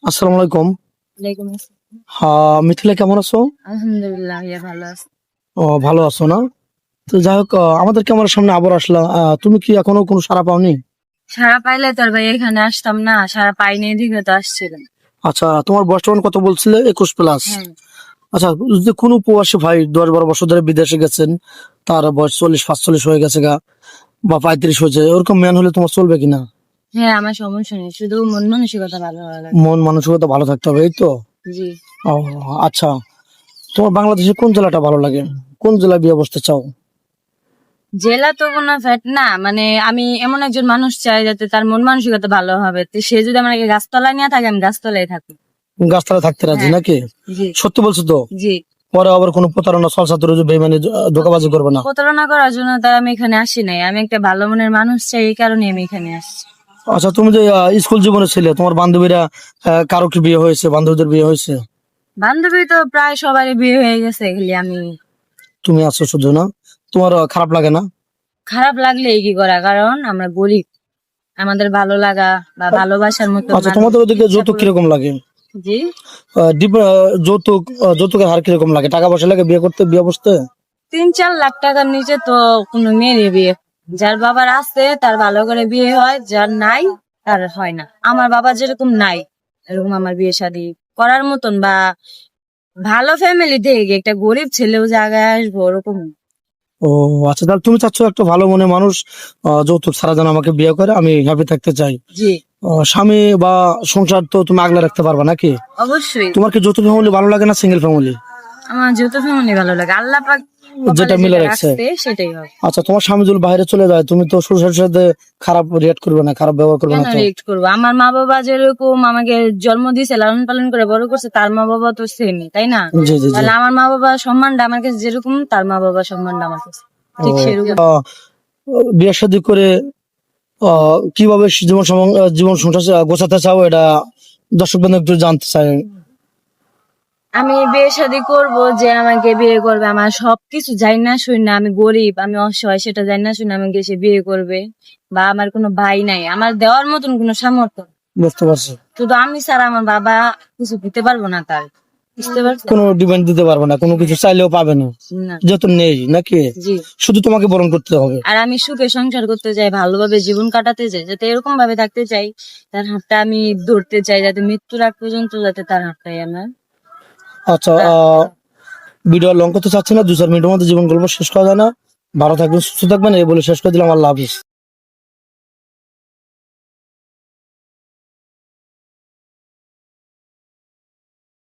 আসসালামু আলাইকুম। ওয়ালাইকুম আসসালাম। হ্যাঁ, মিথিলা কেমন আছো? আলহামদুলিল্লাহ, ভালো আছি। ও, ভালো আছো না? তো যাই হোক, আমাদের ক্যামেরার সামনে আবার আসলা। তুমি কি এখনো কোনো সাড়া পাওনি? সারা পাইলে তোর ভাই এখানে আসতাম না, সারা পাইনি দিকে তো আসছিলাম। আচ্ছা, তোমার বয়স তখন কত বলছিলে? 21+। হ্যাঁ। আচ্ছা, যদি কোনো প্রবাসী ভাই 10-12 বছর ধরে বিদেশে গেছেন, তার বয়স 40-45 হয়ে গেছে গা, বা 35 হয়েছে, ওরকম ম্যান হলে তোমার চলবে কিনা? হ্যাঁ, আমার সমস্যা নেই, শুধু মন মানসিকতা ভালো হওয়া লাগে। মন মানসিকতা ভালো থাকতে হবে, এই তো। জি। ও, আচ্ছা, তোমার বাংলাদেশের কোন জেলাটা ভালো লাগে? কোন জেলায় বিয়ে বসতে চাও? জেলা তো কোনো ফ্যাট না, মানে আমি এমন একজন মানুষ চাই যাতে তার মন মানসিকতা ভালো হবে, তো সে যদি আমাকে গাছতলায় নিয়ে থাকে আমি গাছতলায় থাকি। গাছতলা থাকতে রাজি হ্যাঁ। নাকি? জি। সত্যি বলছো তো? জি। পরে আবার কোনো প্রতারণা ছলচাতুরি বেইমানি ধোঁকাবাজি করবে না? প্রতারণা করার জন্য তার আমি এখানে আসি নাই, আমি একটা ভালো মনের মানুষ চাই, এই কারণে আমি এখানে আসছি। আচ্ছা, তুমি যে স্কুল জীবনে ছিলে, তোমার বান্ধবীরা কারো কি বিয়ে হয়েছে? বান্ধবীদের বিয়ে হয়েছে? বান্ধবী তো প্রায় সবারই বিয়ে হয়ে গেছে, খালি আমি। তুমি আছো শুধু না? তোমার খারাপ লাগে না? খারাপ লাগলে কি করা, কারণ আমরা গরিব, আমাদের ভালো লাগা বা ভালোবাসার মতো আচ্ছা, মানুষ তোমাদের ওদিকে ইচ্ছা যৌতুক করে। কিরকম লাগে? জি। যৌতুকের হার কিরকম লাগে? টাকা পয়সা লাগে বিয়ে করতে, বিয়ে বসতে? 3-4 লাখ টাকার নিচে তো কোনো মেয়েরই বিয়ে, যার বাবার আছে তার ভালো করে বিয়ে হয়, যার নাই তার হয় না। আমার বাবা যেরকম নাই, এরকম আমার বিয়ে শাদী করার মতন বা ভালো ফ্যামিলি থেকে একটা গরিব ছেলেও জায়গায় আসবো ওরকম। ও, আচ্ছা, তাহলে তুমি চাচ্ছ একটা ভালো মনে মানুষ যৌতুক ছাড়া যেন আমাকে বিয়ে করে, আমি হ্যাপি থাকতে চাই। জি। স্বামী বা সংসার তো তুমি আগলে রাখতে পারবা নাকি? অবশ্যই। তোমার কি যৌথ ফ্যামিলি ভালো লাগে না সিঙ্গেল ফ্যামিলি? আমার যৌথ ফ্যামিলি ভালো লাগে, আল্লাহ পাক যেটা কপালে মিলে যেটা রাখছে। রাখছে সেটাই হয়। আচ্ছা, তোমার স্বামী যদি বাইরে চলে যায়, তুমি তো শ্বশুরের সাথে খারাপ রিয়েক্ট করবে না, খারাপ ব্যবহার করবে কেন না তো? রিয়েক্ট করবো? আমার মা বাবা যেরকম আমাকে জন্ম দিয়েছে, লালন পালন করে বড় করছে, তার মা বাবা তো সেমই, তাই না? জি, জি, জি। তাহলে আমার মা বাবা সম্মানটা আমার কাছে যেরকম, তার মা বাবা সম্মানটা আমার কাছে ও, ঠিক সেরকম। বিয়ে শাদী করে কিভাবে জীবন সংসার গোছাতে চাও, এটা দর্শক বন্ধু একটু জানতে চাই। আমি বিয়ে শাদী করবো, যে আমাকে বিয়ে করবে আমার সবকিছু জানি না শুনি না, আমি গরিব, আমি অসহায়, সেটা জানি না শুনি আমাকে সে বিয়ে করবে, বা আমার কোনো ভাই নাই, আমার দেওয়ার মতন কোনো সামর্থ্য নেই। বুঝতে পারছি। শুধু আমি ছাড়া আমার বাবা কিছু দিতে পারবো না তার, বুঝতে পারছেন? কোনো ডিমান্ড দিতে পারবে না, কোনো কিছু চাইলেও পাবে না, না। যেহেতু নেই নাকি? জি। শুধু তোমাকে বরণ করতে হবে। আর আমি সুখে সংসার করতে চাই, ভালোভাবে জীবন কাটাতে চাই, যাতে এরকম ভাবে থাকতে চাই, তার হাতটা আমি ধরতে চাই, যাতে মৃত্যুর আগ পর্যন্ত যাতে তার হাতটাই আমার। আচ্ছা, ভিডিও লং করতে চাচ্ছি না, 2-4 মিনিটের মধ্যে জীবন গল্প শেষ করা যায় না। ভালো থাকবেন, সুস্থ থাকবেন, এই বলে শেষ করে দিলাম। আল্লাহ হাফিজ।